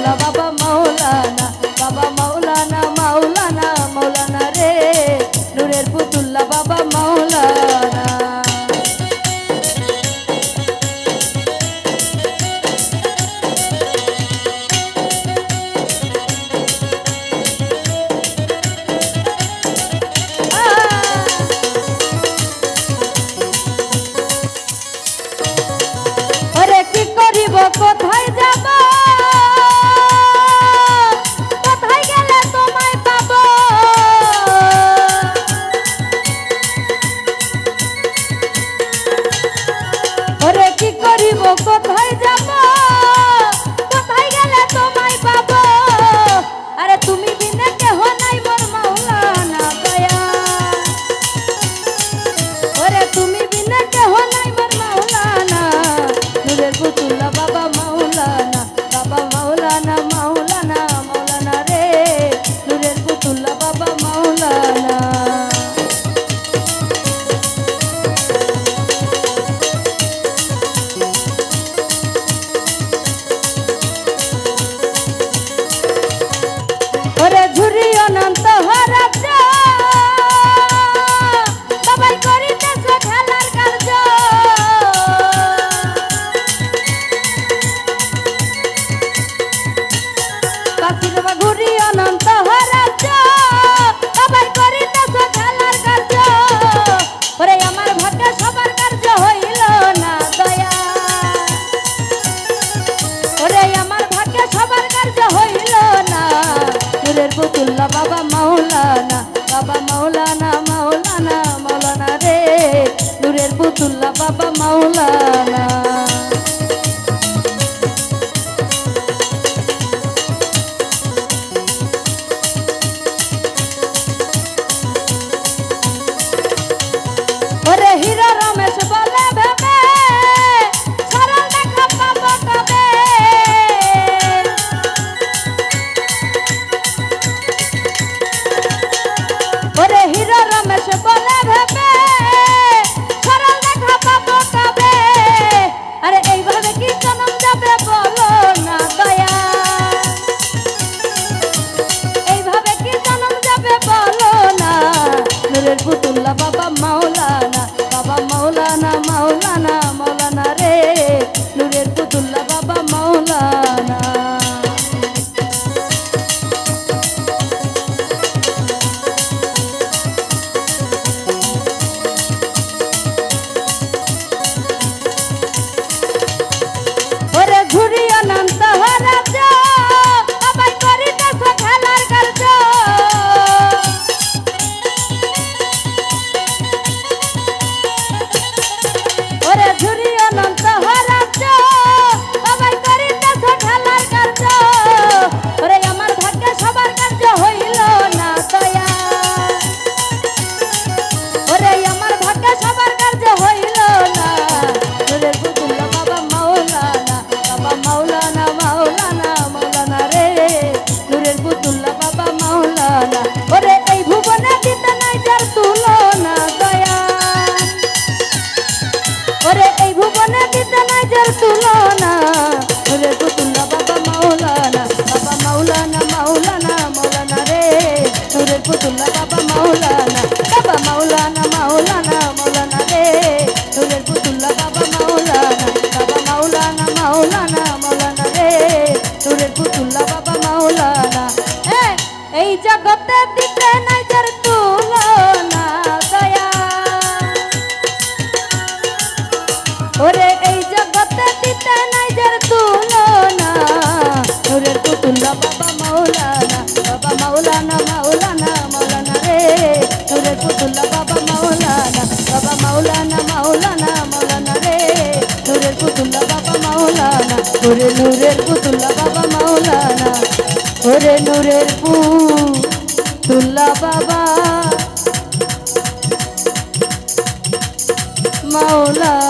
পুতুল্লা বাবা মাওলানা, বাবা মাওলানা মাওলানা মাওলানা রে, নূরের পুতুল্লা বাবা মাওলানা। কোথায় যাব, কোথায় গেলে তোমায় পাব, ওরে কি করিব কোথায় যাব, কোথায় গেলে তোমায় পাব, আরে তুমি বিনে কেহ নাই মোর মাওলানা দয়া, ওরে তুমি বিনে কেহ নাই মোর মাওলানা, নূরের পুতুল্লা বাবা মাওলানা, বাবা মাওলানা মাওলানা মাওলানা রে, নূরের পুতুল্লা বাবা মাওলানা। ওরে ঝুরি অনন্ত রাজ্য, সবাই করিতেছে খেলার কার্য, ঘুরি অনন্ত রাজ্য, সবাই করিতেছে খেলার কার্য, ওরে আমার ভাগ্যে সবার কার্য হইল না দয়া, ওরে আমার ভাগ্যে সবার কার্য হইল না, নূরের পুতুল্লা বাবা মাওলানা, বাবা মাওলানা মাওলানা মাওলানা রে, নূরের পুতুল্লা বাবা মাওলানা। ওরে হীরা রমেশ বলে ভেবে, সরল দেখা পাবো কবে, ওরে হীরা রমেশ বলে ভেবে, সরল দেখা পাবো কবে, আরে এইভাবে কি জনম যাবে বলো না দয়া, এইভাবে কি জনম যাবে বলো না, নূরের পুতুল্লা বাবা মাওলানা, বাবা মাওলানা মাওলানা মাওলানা রে, নূরের পুতুল্লা বাবা মাওলানা। ওরে ঘুরি অনন্ত রাজ্য, সবাই করিতেছে খেলার কার্য, ওরে ঝুরি অনন্ত রাজ্য, সবাই করিতেছে খেলার কার্য, ওরে আমার ভাগ্যে সবার কার্য হইল না দয়া, ওরে আমার ভাগ্যে সবার কার্য হইল না, নূরের পুতুল্লা বাবা মাওলানা, বাবা মাওলানা মাওলানা মাওলানা রে, নূরের পুতুল্লা বাবা মাওলানা। ওরে এই ভুবনে দিতে নাই যার তুলনা দয়া, ওরে এই ভুবনে দিতে নাই যার তুলনা, নূরের পুতুল্লা বাবা মাওলানা, বাবা মাওলানা মাওলানা মাওলানা রে, নূরের পুতুল্লা বাবা মাওলানা, বাবা মাওলানা মাওলানা মাওলানা রে, নূরের পুতুল্লা বাবা মাওলানা, বাবা মাওলানা মাওলানা মাওলানা রে, নূরের পুতুল্লা বাবা মাওলানা। এই জগতে দিতে নাই যার তুলনা দয়া, ওরে এই জগতে দিতে নাই যার তুলনা, নূরের পুতুল্লা বাবা মাওলানা, বাবা মাওলানা মাওলানা মাওলানা রে, নূরের পুতুল্লা বাবা মাওলানা, বাবা মাওলানা মাওলানা মাওলানা রে, নূরের পুতুল্লা বাবা মাওলানা, ওরে নূরের পুতুল্লা বাবা মাওলানা, ওরে নূরের পুতুল্লা বাবা মাওলানা।